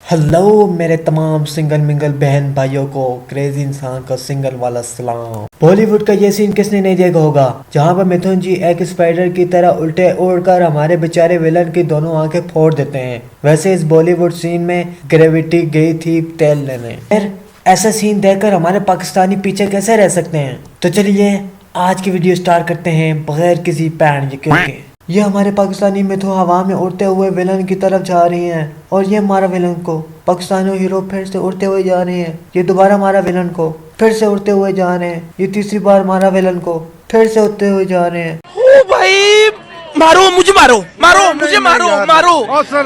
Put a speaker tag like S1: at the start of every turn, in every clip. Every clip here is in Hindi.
S1: हेलो मेरे तमाम सिंगल मिंगल बहन भाइयों को क्रेजी इंसान का सिंगल वाला सलाम। बॉलीवुड का ये सीन किसने नहीं देखा होगा जहाँ पर मिथुन जी एक स्पाइडर की तरह उल्टे उड़कर हमारे बेचारे विलन की दोनों आंखें फोड़ देते हैं। वैसे इस बॉलीवुड सीन में ग्रेविटी गई थी तेल लेने। फिर ऐसा सीन देखकर हमारे पाकिस्तानी पीछे कैसे रह सकते हैं। तो चलिए आज की वीडियो स्टार्ट करते हैं बगैर किसी पैन के। ये हमारे पाकिस्तानी मिथुन हवा में उड़ते हुए विलन की तरफ जा रही हैं और ये हमारा विलन को पाकिस्तानी हीरो फिर से उड़ते हुए जा रहे हैं। ये दोबारा हमारा विलन को फिर से उड़ते हुए जा रहे हैं। ये तीसरी बार हमारा विलन को फिर से उड़ते हुए जा रहे हैं।
S2: ओ भाई मारो मुझे, मारो मुझे, मारो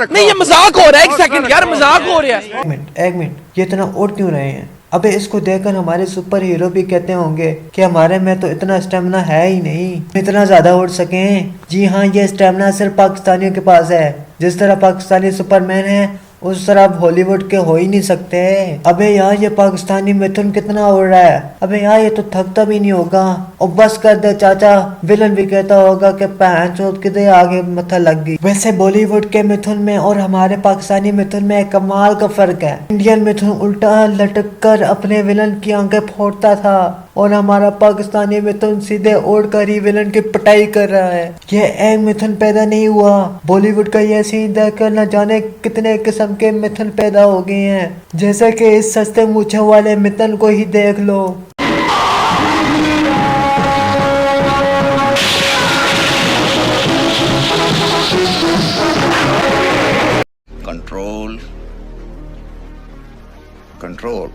S2: नहीं, ये मजाक हो रहा है। एक सेकंड यार, मजाक हो रहा है।
S1: एक मिनट ये इतना उड़ क्यों रहे हैं? अबे इसको देखकर हमारे सुपर हीरो भी कहते होंगे कि हमारे में तो इतना स्टेमिना है ही नहीं इतना ज्यादा उड़ सके। जी हाँ, ये स्टेमिना सिर्फ पाकिस्तानियों के पास है। जिस तरह पाकिस्तानी सुपरमैन है उस तरह आप हॉलीवुड के हो ही नहीं सकते। अबे यार ये पाकिस्तानी मिथुन कितना उड़ रहा है। अबे यार ये तो थकता भी नहीं होगा। और बस कर दे चाचा, विलन भी कहता होगा कि पहन चोट किधर आगे मथा लग गई। वैसे बॉलीवुड के मिथुन में और हमारे पाकिस्तानी मिथुन में कमाल का फर्क है। इंडियन मिथुन उल्टा लटक कर अपने विलन की आंखें फोड़ता था और हमारा पाकिस्तानी मिथुन सीधे उड़ कर ही विलन की पिटाई कर रहा है। ये एक मिथुन पैदा नहीं हुआ। बॉलीवुड का ये सीन देखकर न जाने कितने किस्म के मिथुन पैदा हो गए हैं। जैसे कि इस सस्ते मूछे वाले मिथुन को ही देख लो।
S3: कंट्रोल कंट्रोल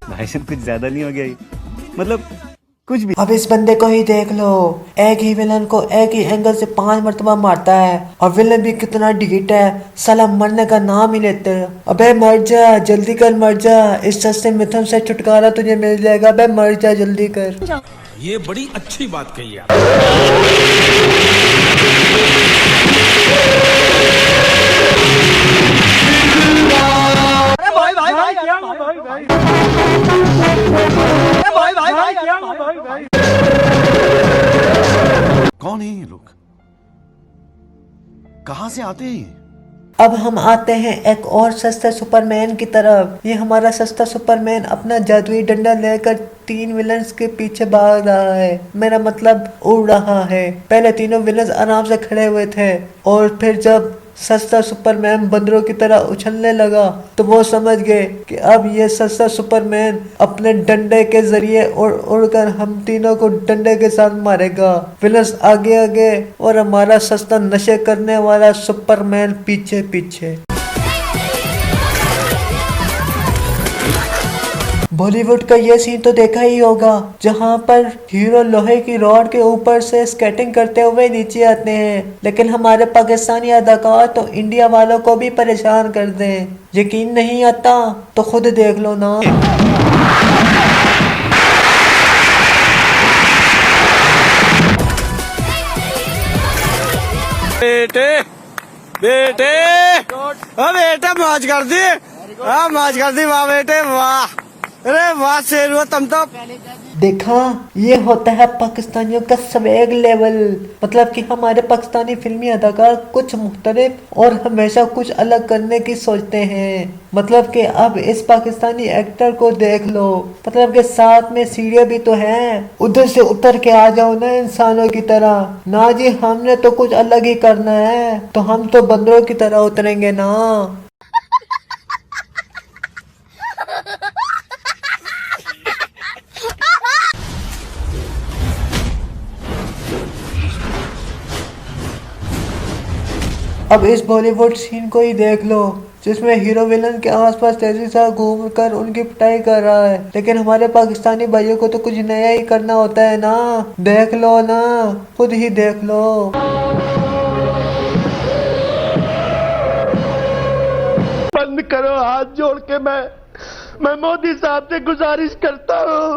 S4: भाई साहब कुछ ज्यादा नहीं हो गया ये? मतलब कुछ भी।
S1: अब इस बंदे को ही देख लो, एक ही विलन को एक ही एंगल से 5 मरतबा मारता है और विलन भी कितना ढीठ है, साला मरने का नाम ही लेते हैं। अबे मर जा, जल्दी कर, मर जा, इस सस्ते मिथुन से छुटकारा तुझे मिल जाएगा। अबे मर जा, जल्दी कर।
S2: ये बड़ी अच्छी बात कही यार।
S3: कौन है ये लोग? कहां से आते हैं?
S1: अब हम आते हैं एक और सस्ते सुपरमैन की तरफ। ये हमारा सस्ता सुपरमैन अपना जादुई डंडा लेकर 3 विलन्स के पीछे भाग रहा है। मेरा मतलब उड़ रहा है। पहले तीनों विलन्स आराम से खड़े हुए थे और फिर जब सस्ता सुपरमैन बंदरों की तरह उछलने लगा तो वो समझ गए कि अब ये सस्ता सुपरमैन अपने डंडे के जरिए उड़कर हम तीनों को डंडे के साथ मारेगा। विलन्स आगे आगे और हमारा सस्ता नशे करने वाला सुपरमैन पीछे पीछे। बॉलीवुड का ये सीन तो देखा ही होगा जहाँ पर हीरो लोहे की रॉड के ऊपर से स्केटिंग करते हुए नीचे आते हैं, लेकिन हमारे पाकिस्तानी अदाकार तो इंडिया वालों को भी परेशान कर दें। यकीन नहीं आता तो खुद देख लो ना।
S2: बेटे बेटे बेटा मौज कर दी, मौज कर दी, वाह बेटे वाह, अरे वाह शेर हुआ तुम तो।
S1: देखा, ये होता है पाकिस्तानियों का स्वैग लेवल। मतलब कि हमारे पाकिस्तानी फिल्मी अदाकार कुछ मुख्तलिफ और हमेशा कुछ अलग करने की सोचते हैं। मतलब कि अब इस पाकिस्तानी एक्टर को देख लो, मतलब कि साथ में सीढ़ियाँ भी तो हैं, उधर से उतर के आ जाओ ना इंसानों की तरह। ना जी, हमने तो कुछ अलग ही करना है, तो हम तो बंदरों की तरह उतरेंगे ना। अब इस बॉलीवुड सीन को ही देख लो जिसमें हीरो विलन के आसपास तेजी से घूमकर उनकी पिटाई कर रहा है, लेकिन हमारे पाकिस्तानी भाइयों को तो कुछ नया ही करना होता है ना। देख लो ना, खुद ही देख लो।
S5: बंद करो, हाथ जोड़ के मैं मोदी साहब से गुजारिश करता हूँ।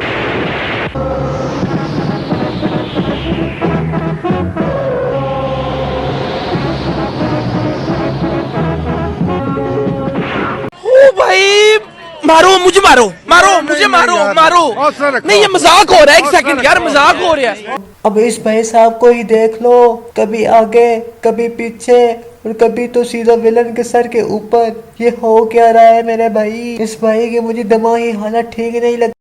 S2: ओ भाई
S3: मारो मुझे, मारो मारो मुझे, मारो मारो। नहीं, ये मजाक हो रहा है, एक सेकंड यार, मजाक हो रहा है।
S1: अब इस भाई साहब को ही देख लो, कभी आगे कभी पीछे और कभी तो सीधा विलन के सर के ऊपर। ये हो क्या रहा है मेरे भाई? इस भाई की मुझे दिमागी हालत ठीक नहीं लगती।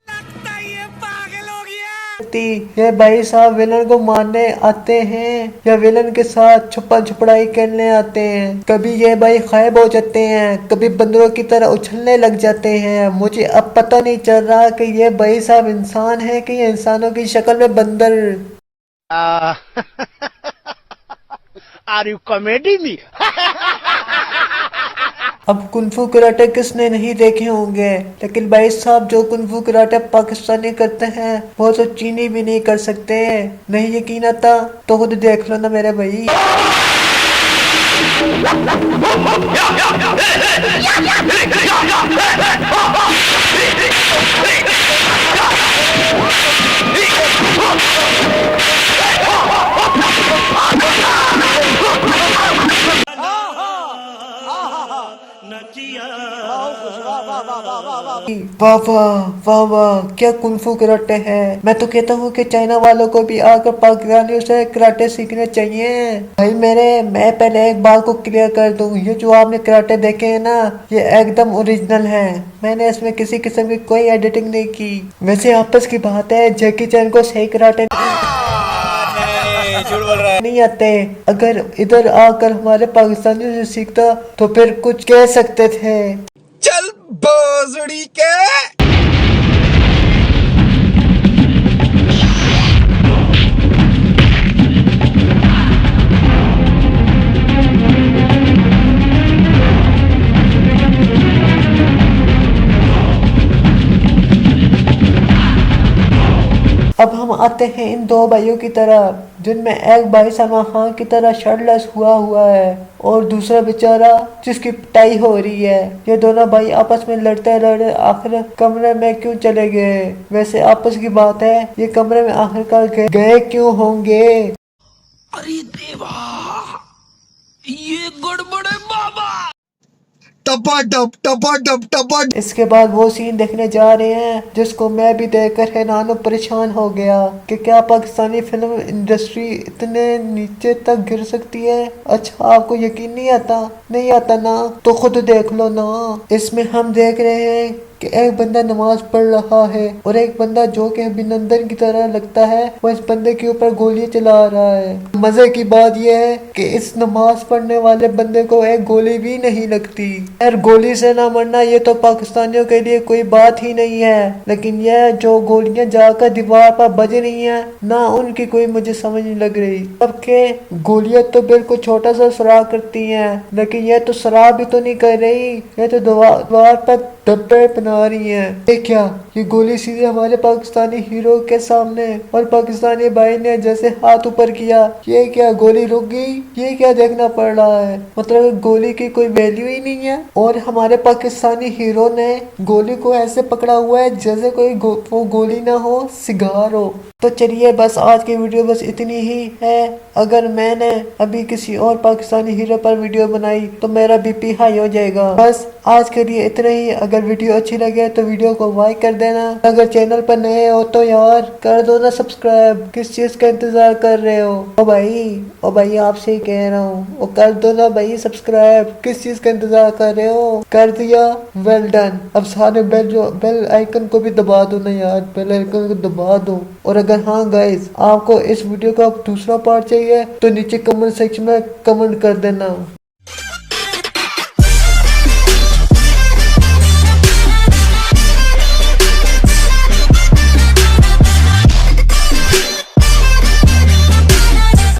S1: ये भाई साहब विलन को मारने आते हैं या विलन के साथ छुपा छुपड़ाई करने आते हैं। कभी ये भाई गायब हो जाते हैं, कभी बंदरों की तरह उछलने लग जाते हैं। मुझे अब पता नहीं चल रहा कि ये भाई साहब इंसान है कि ये इंसानों की शक्ल में बंदर।
S5: Are you comedy me?
S1: अब कुंफू कराटे किसने नहीं देखे होंगे, लेकिन भाई साहब जो कुंफू कराटे पाकिस्तानी करते हैं वो तो चीनी भी नहीं कर सकते। नहीं यकीन आता तो खुद देख लो ना मेरे भाई। वाह वाह वाह वाह, क्या कुंफू कराटे है। मैं तो कहता हूँ कि चाइना वालों को भी आकर पाकिस्तानियों से कराटे सीखने चाहिए। भाई मैं पहले एक बात को क्लियर कर दूं, ये जो आपने कराटे देखे हैं ना, ये एकदम ओरिजिनल है। मैंने इसमें किसी किस्म की कोई एडिटिंग नहीं की। वैसे आपस की बात है, जैकी चैन को सही कराटे नहीं आते। अगर इधर आकर हमारे पाकिस्तानियों से सीखता तो फिर कुछ कह सकते थे।
S3: चल बोजड़ी के।
S1: अब हम आते हैं इन दो भाइयों की तरफ, जिनमें एक भाई सलमान खान की तरह शर्टलेस हुआ है और दूसरा बेचारा जिसकी पिटाई हो रही है। ये दोनों भाई आपस में लड़ते आखिर कमरे में क्यों चले गए? वैसे आपस की बात है, ये कमरे में आखिरकार गए क्यों होंगे?
S3: अरे देवा, ये गड़बड़ है बाबा।
S1: इसके बाद वो सीन देखने जा रहे हैं जिसको मैं भी देखकर हैरान और परेशान हो गया कि क्या पाकिस्तानी फिल्म इंडस्ट्री इतने नीचे तक गिर सकती है। अच्छा, आपको यकीन नहीं आता ना तो खुद देख लो ना। इसमें हम देख रहे हैं कि एक बंदा नमाज पढ़ रहा है और एक बंदा जो कि अभिनंदन की तरह लगता है वो इस बंदे के ऊपर गोली चला रहा है। मजे की बात यह है कि इस नमाज पढ़ने वाले बंदे को एक गोली भी नहीं लगती। यार, गोली से ना मरना ये तो पाकिस्तानियों के लिए कोई बात ही नहीं है, लेकिन यह जो गोलियां जाकर दीवार पर बज रही हैं ना, उनकी कोई मुझे समझ नहीं लग रही। सबके गोलियां तो बिल्कुल छोटा सा सुराख करती हैं, लेकिन यह तो सुराख भी तो नहीं कर रही, ये तो दीवार पर धब्बे बना रही है। क्या ये गोली सीधे हमारे पाकिस्तानी हीरो के सामने, और पाकिस्तानी भाई ने जैसे हाथ ऊपर किया, ये क्या गोली रुक गई? ये क्या देखना पड़ रहा है? मतलब गोली की कोई वैल्यू ही नहीं है और हमारे पाकिस्तानी हीरो ने गोली को ऐसे पकड़ा हुआ है जैसे कोई वो गोली ना हो, सिगार हो। तो चलिए, बस आज की वीडियो बस इतनी ही है। अगर मैंने अभी किसी और पाकिस्तानी हीरो पर वीडियो बनाई तो मेरा बीपी हाई हो जाएगा। बस आज के लिए इतना ही। अगर वीडियो अच्छी लगे तो वीडियो को लाइक कर देना। अगर चैनल पर नए हो तो यार कर दो ना सब्सक्राइब। किस चीज का इंतजार कर रहे हो? ओ भाई आपसे ही कह रहा हूँ, वो कर दो ना भाई सब्सक्राइब। किस चीज का इंतजार कर रहे हो? कर दिया, वेल डन। अब सारे बेल आइकन को भी दबा दो ना यार, बेल आइकन को दबा दो। और अगर हाँ गाइस, आपको इस वीडियो का दूसरा पार्ट चाहिए तो नीचे कमेंट सेक्शन में कमेंट कर देना।